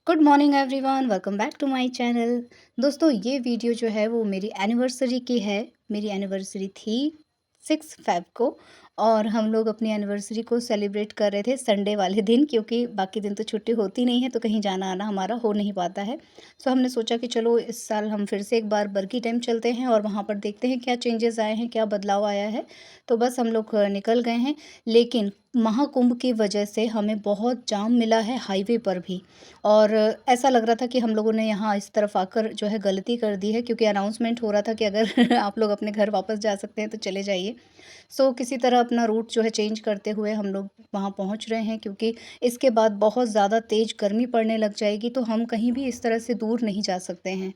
Good morning everyone, welcome back to my channel. दोस्तों, ये video जो है वो मेरी एनिवर्सरी की है। मेरी एनिवर्सरी थी 6 फ़ेब को और हम लोग अपनी एनिवर्सरी को सेलिब्रेट कर रहे थे संडे वाले दिन, क्योंकि बाकी दिन तो छुट्टी होती नहीं है तो कहीं जाना आना हमारा हो नहीं पाता है। सो हमने सोचा कि चलो इस साल हम फिर से एक बार बरगी डैम चलते हैं और वहाँ पर देखते हैं क्या चेंजेस आए हैं, क्या बदलाव आया है। तो बस हम लोग निकल गए हैं, लेकिन महाकुंभ की वजह से हमें बहुत जाम मिला है हाईवे पर भी। और ऐसा लग रहा था कि हम लोगों ने यहाँ इस तरफ आकर जो है गलती कर दी है, क्योंकि अनाउंसमेंट हो रहा था कि अगर आप लोग अपने घर वापस जा सकते हैं तो चले जाइए। सो किसी तरह अपना रूट जो है चेंज करते हुए हम लोग वहाँ पहुँच रहे हैं, क्योंकि इसके बाद बहुत ज़्यादा तेज़ गर्मी पड़ने लग जाएगी तो हम कहीं भी इस तरह से दूर नहीं जा सकते हैं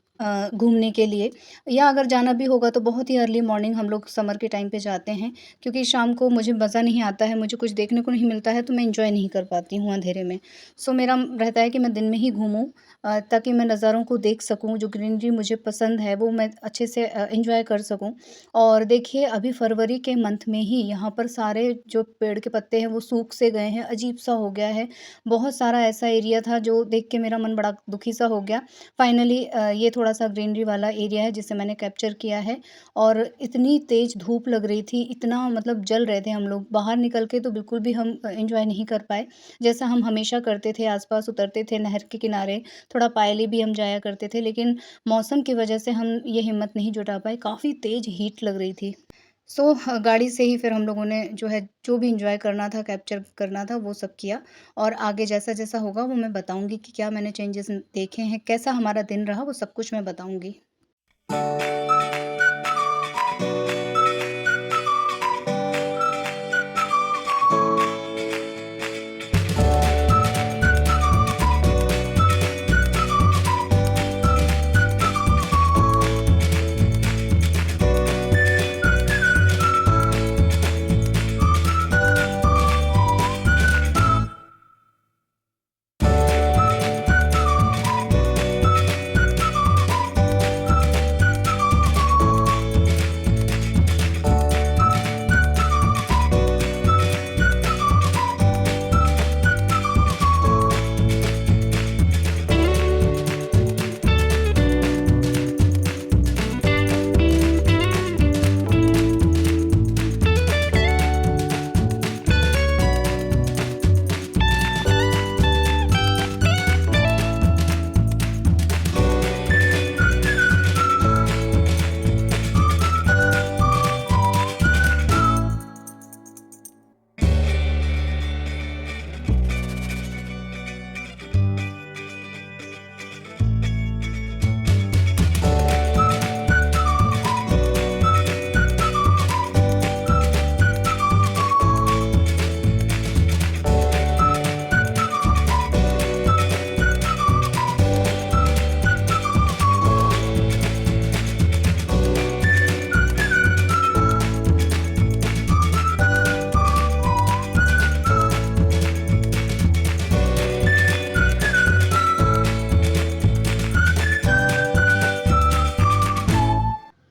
घूमने के लिए। या अगर जाना भी होगा तो बहुत ही अर्ली मॉर्निंग हम लोग समर के टाइम पे जाते हैं, क्योंकि शाम को मुझे मज़ा नहीं आता है, मुझे कुछ देखने को नहीं मिलता है तो मैं एंजॉय नहीं कर पाती हूँ अंधेरे में। सो मेरा रहता है कि मैं दिन में ही घूमूँ, ताकि मैं नज़ारों को देख सकूँ, जो ग्रीनरी मुझे पसंद है वो मैं अच्छे से एंजॉय कर सकूँ। और देखिए, अभी फरवरी के मंथ में ही यहाँ पर सारे जो पेड़ के पत्ते हैं वो सूख से गए हैं, अजीब-सा हो गया है। बहुत सारा ऐसा एरिया था जो देख के मेरा मन बड़ा दुखी-सा हो गया। फाइनली ये थोड़ा-सा ग्रीनरी वाला एरिया है जिसे मैंने कैप्चर किया है। और इतनी तेज़ धूप लग रही थी, इतना मतलब जल रहे थे हम लोग, बाहर निकल के तो बिल्कुल भी हम एंजॉय नहीं कर पाए, जैसा हम हमेशा करते थे। आस-पास उतरते थे नहर के किनारे, थोड़ा पायली भी हम जाया करते थे, लेकिन मौसम की वजह से हम ये हिम्मत नहीं जुटा पाए, काफ़ी तेज़ हीट लग रही थी। सो गाड़ी से ही फिर हम लोगों ने जो है, जो भी एन्जॉय करना था, कैप्चर करना था, वो सब किया। और आगे जैसा-जैसा होगा वो मैं बताऊँगी कि क्या मैंने चेंजेस देखे हैं, कैसा हमारा दिन रहा, वो सब कुछ मैं बताऊँगी।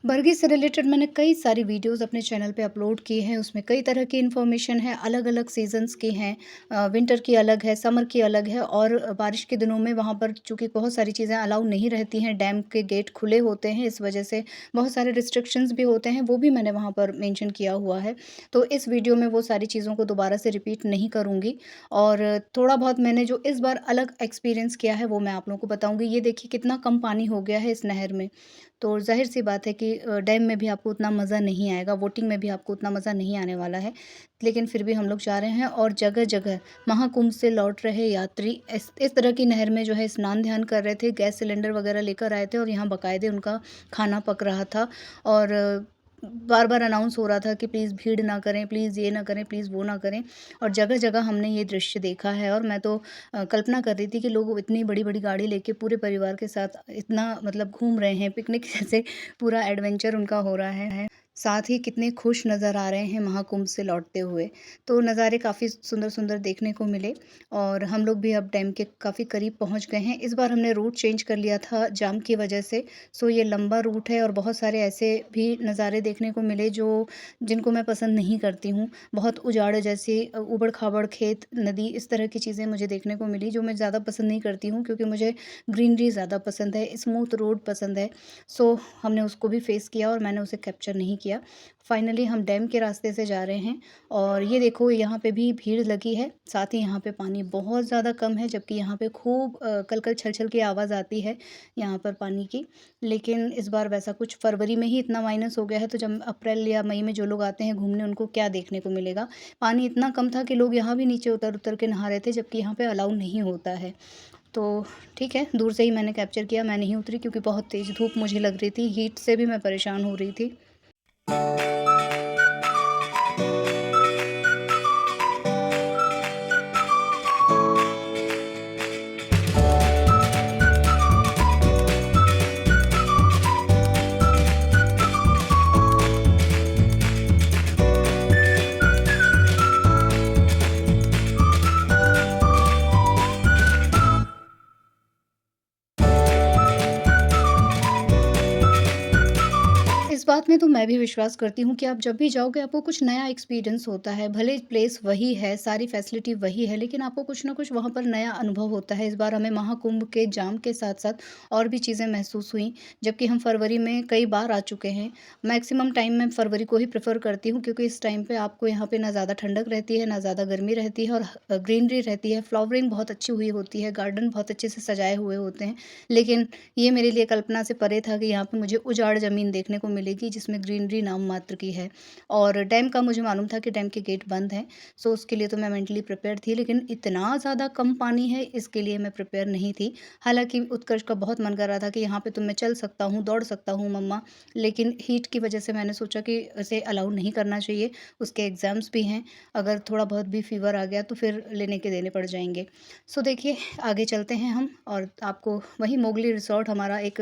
बरगी से रिलेटेड मैंने कई सारी वीडियोस अपने चैनल पे अपलोड की हैं, उसमें कई तरह की इन्फॉर्मेशन है, अलग-अलग सीज़न्स की हैं। विंटर की अलग है, समर की अलग है, और बारिश के दिनों में वहाँ पर चूँकि बहुत सारी चीज़ें अलाउ नहीं रहती हैं, डैम के गेट खुले होते हैं, इस वजह से बहुत सारे रिस्ट्रिक्शंस भी होते हैं, वो भी मैंने वहाँ पर मेंशन किया हुआ है। तो इस वीडियो में वो सारी चीज़ों को दोबारा से रिपीट नहीं करूँगी, और थोड़ा बहुत मैंने जो इस बार अलग एक्सपीरियंस किया है वो मैं आप लोगों को बताऊँगी। ये देखिए कितना कम पानी हो गया है इस नहर में। तो ज़ाहिर-सी बात है कि डैम में भी आपको उतना मज़ा नहीं आएगा, बोटिंग में भी आपको उतना मज़ा नहीं आने वाला है। लेकिन फिर भी हम लोग जा रहे हैं, और जगह-जगह महाकुंभ से लौट रहे यात्री इस तरह की नहर में जो है स्नान ध्यान कर रहे थे, गैस सिलेंडर वगैरह लेकर आए थे, और यहाँ बाकायदे उनका खाना पक रहा था। और बार-बार अनाउंस हो रहा था कि प्लीज़ भीड़ ना करें, प्लीज़ ये ना करें, प्लीज़ वो ना करें। और जगह-जगह हमने ये दृश्य देखा है, और मैं तो कल्पना कर रही थी कि लोग इतनी बड़ी-बड़ी गाड़ी लेके पूरे परिवार के साथ इतना मतलब घूम रहे हैं, पिकनिक जैसे पूरा एडवेंचर उनका हो रहा है। साथ ही कितने खुश नज़र आ रहे हैं महाकुंभ से लौटते हुए। तो नज़ारे काफ़ी सुंदर-सुंदर देखने को मिले और हम लोग भी अब डैम के काफ़ी करीब पहुँच गए हैं। इस बार हमने रूट चेंज कर लिया था जाम की वजह से, सो ये लंबा रूट है और बहुत सारे ऐसे भी नज़ारे देखने को मिले जो जिनको मैं पसंद नहीं करती हूँ। बहुत उजाड़ जैसे ऊबड़-खाबड़ खेत, नदी, इस तरह की चीज़ें मुझे देखने को मिली जो मैं ज़्यादा पसंद नहीं करती हूँ, क्योंकि मुझे ग्रीनरी ज़्यादा पसंद है, स्मूथ रोड पसंद है। सो हमने उसको भी फ़ेस किया और मैंने उसे कैप्चर नहीं किया। फाइनली हम डैम के रास्ते से जा रहे हैं और ये देखो यहाँ पे भी भीड़ लगी है। साथ ही यहाँ पे पानी बहुत ज़्यादा कम है, जबकि यहाँ पे खूब कल-कल, छल-छल की आवाज़ आती है यहाँ पर पानी की। लेकिन इस बार वैसा कुछ, फरवरी में ही इतना माइनस हो गया है, तो जब अप्रैल या मई में जो लोग आते हैं घूमने उनको क्या देखने को मिलेगा। पानी इतना कम था कि लोग यहाँ भी नीचे उतर-उतर के नहा रहे थे, जबकि यहाँ पे अलाउ नहीं होता है। तो ठीक है, दूर से ही मैंने कैप्चर किया, मैं नहीं उतरी क्योंकि बहुत तेज़ धूप मुझे लग रही थी, हीट से भी मैं परेशान हो रही थी। इस बात में तो मैं भी विश्वास करती हूँ कि आप जब भी जाओगे आपको कुछ नया एक्सपीरियंस होता है। भले प्लेस वही है, सारी फैसिलिटी वही है, लेकिन आपको कुछ ना कुछ वहाँ पर नया अनुभव होता है। इस बार हमें महाकुंभ के जाम के साथ-साथ और भी चीज़ें महसूस हुईं, जबकि हम फरवरी में कई बार आ चुके हैं। मैक्सिमम टाइम मैं फरवरी को ही प्रेफ़र करती हूँ, क्योंकि इस टाइम पे आपको यहाँ पे ना ज़्यादा ठंडक रहती है, ना ज़्यादा गर्मी रहती है और ग्रीनरी रहती है। फ्लावरिंग बहुत अच्छी हुई होती है, गार्डन बहुत अच्छे से सजाए हुए होते हैं। लेकिन ये मेरे लिए कल्पना से परे था कि यहाँ पे मुझे उजाड़ ज़मीन देखने को मिलेगी जिसमें ग्रीनरी नाम मात्र की है। और डैम का मुझे मालूम था कि डैम के गेट बंद हैं, सो उसके लिए तो मैं मेंटली प्रिपेयर थी, लेकिन इतना ज़्यादा कम पानी है इसके लिए मैं प्रिपेयर नहीं थी। हालाँकि उत्कर्ष का बहुत मन कर रहा था कि यहाँ पे तो मैं चल सकता हूँ, दौड़ सकता हूँ मम्मा, लेकिन हीट की वजह से मैंने सोचा कि उसे अलाउ नहीं करना चाहिए। उसके एग्ज़ाम्स भी हैं, अगर थोड़ा बहुत भी फ़ीवर आ गया तो फिर लेने के देने पड़ जाएँगे। सो देखिए, आगे चलते हैं हम और आपको वही मोगली रिसॉर्ट, हमारा एक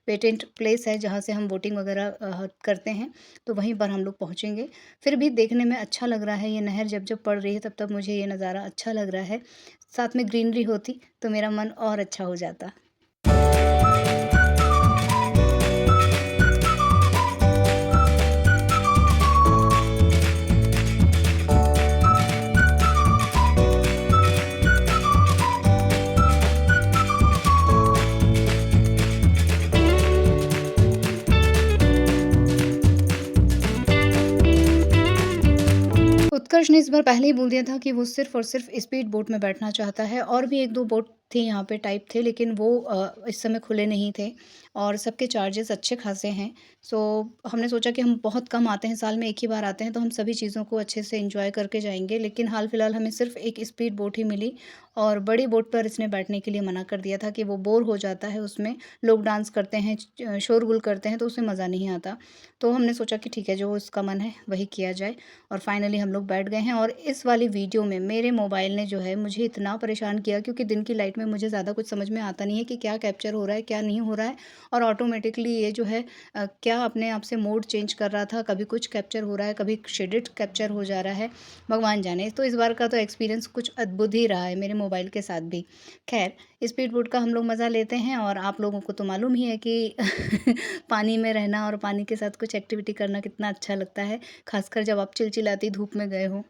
पेटेंट प्लेस है जहाँ से हम बोटिंग वगैरह करते हैं, तो वहीं पर हम लोग पहुँचेंगे। फिर भी देखने में अच्छा लग रहा है, ये नहर जब-जब पड़ रही है तब-तब मुझे ये नज़ारा अच्छा लग रहा है। साथ में ग्रीनरी होती तो मेरा मन और अच्छा हो जाता। उत्कर्ष ने इस बार पहले ही बोल दिया था कि वो सिर्फ़ और सिर्फ़ स्पीड बोट में बैठना चाहता है, और भी 1-2 बोट थे यहाँ पे, टाइप थे, लेकिन वो इस समय खुले नहीं थे और सबके चार्जेस अच्छे खासे हैं। सो हमने सोचा कि हम बहुत कम आते हैं, साल में 1 ही बार आते हैं, तो हम सभी चीज़ों को अच्छे से एन्जॉय करके जाएँगे। लेकिन हाल-फिलहाल हमें सिर्फ़ एक स्पीड बोट ही मिली और बड़ी बोट पर इसने बैठने के लिए मना कर दिया था कि वो बोर हो जाता है उसमें, लोग डांस करते हैं, शोरगुल करते हैं, तो उसमें मज़ा नहीं आता। तो हमने सोचा कि ठीक है, जो उसका मन है वही किया जाए और फाइनली हम लोग बैठ गए हैं। और इस वाली वीडियो में मेरे मोबाइल ने जो है मुझे इतना परेशान किया, क्योंकि दिन की लाइट में मुझे ज़्यादा कुछ समझ में आता नहीं है कि क्या कैप्चर हो रहा है, क्या नहीं हो रहा है, और ऑटोमेटिकली ये जो है क्या अपने आप से मोड चेंज कर रहा था, कभी कुछ कैप्चर हो रहा है, कभी शेडेड कैप्चर हो जा रहा है, भगवान जाने। तो इस बार का तो एक्सपीरियंस कुछ अद्भुत ही रहा है मेरे मोबाइल के साथ भी। खैर, स्पीड बोट का हम लोग मज़ा लेते हैं और आप लोगों को तो मालूम ही है कि पानी में रहना और पानी के साथ कुछ एक्टिविटी करना कितना अच्छा लगता है, खासकर जब आप चिलचिलाती धूप में गए हो।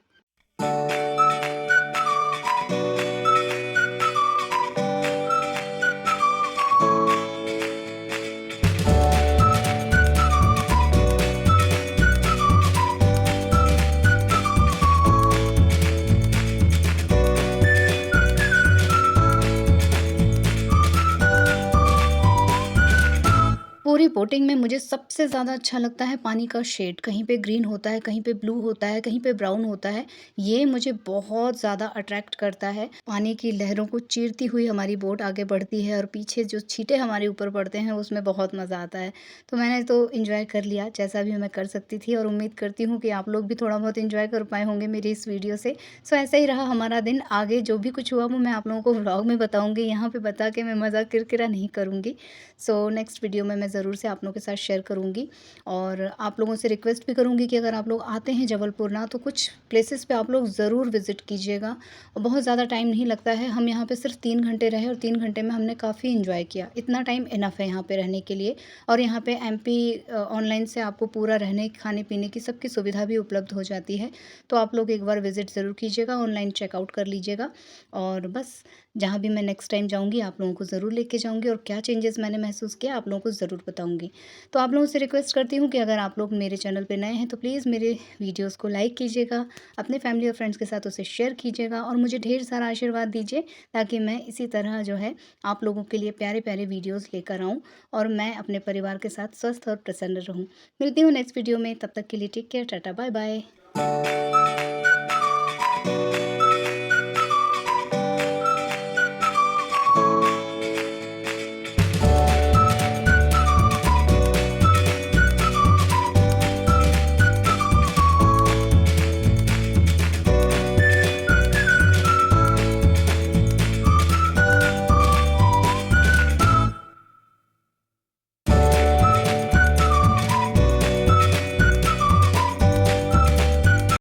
पूरी बोटिंग में मुझे सबसे ज़्यादा अच्छा लगता है पानी का शेड। कहीं पे ग्रीन होता है, कहीं पे ब्लू होता है, कहीं पे ब्राउन होता है। ये मुझे बहुत ज़्यादा अट्रैक्ट करता है। पानी की लहरों को चीरती हुई हमारी बोट आगे बढ़ती है और पीछे जो छींटे हमारे ऊपर पड़ते हैं उसमें बहुत मज़ा आता है। तो मैंने तो एन्जॉय कर लिया जैसा भी मैं कर सकती थी, और उम्मीद करती हूँ कि आप लोग भी थोड़ा बहुत एन्जॉय कर पाए होंगे मेरी इस वीडियो से। सो ऐसा ही रहा हमारा दिन। आगे जो भी कुछ हुआ वो मैं आप लोगों को व्लॉग में बताऊँगी। यहाँ पे बता के मैं मज़ा किरकिरा नहीं करूँगी। सो नेक्स्ट वीडियो में मैं ज़रूर से आप लोगों के साथ शेयर करूँगी। और आप लोगों से रिक्वेस्ट भी करूँगी कि अगर आप लोग आते हैं जबलपुर ना, तो कुछ प्लेसेस पे आप लोग ज़रूर विज़िट कीजिएगा। और बहुत ज़्यादा टाइम नहीं लगता है, हम यहाँ पे सिर्फ 3 घंटे रहे और 3 घंटे में हमने काफ़ी एंजॉय किया। इतना टाइम इनफ है यहाँ पे रहने के लिए। और यहाँ पे एमपी ऑनलाइन से आपको पूरा रहने खाने पीने की सबकी सुविधा भी उपलब्ध हो जाती है। तो आप लोग एक बार विज़िट ज़रूर कीजिएगा, ऑनलाइन चेकआउट कर लीजिएगा। और बस, जहाँ भी मैं नेक्स्ट टाइम जाऊँगी आप लोगों को ज़रूर लेके जाऊँगी, और क्या चेंजेस मैंने महसूस किया आप लोगों को ज़रूर बताऊँगी। तो आप लोगों से रिक्वेस्ट करती हूँ कि अगर आप लोग मेरे चैनल पे नए हैं तो प्लीज़ मेरे वीडियोज़ को लाइक कीजिएगा, अपने फैमिली और फ्रेंड्स के साथ उसे शेयर कीजिएगा, और मुझे ढेर सारा आशीर्वाद दीजिए, ताकि मैं इसी तरह जो है आप लोगों के लिए प्यारे-प्यारे वीडियोज़ लेकर आऊँ, और मैं अपने परिवार के साथ स्वस्थ और प्रसन्न रहूँ। मिलती हूँ नेक्स्ट वीडियो में, तब तक के लिए take care, tata, bye bye.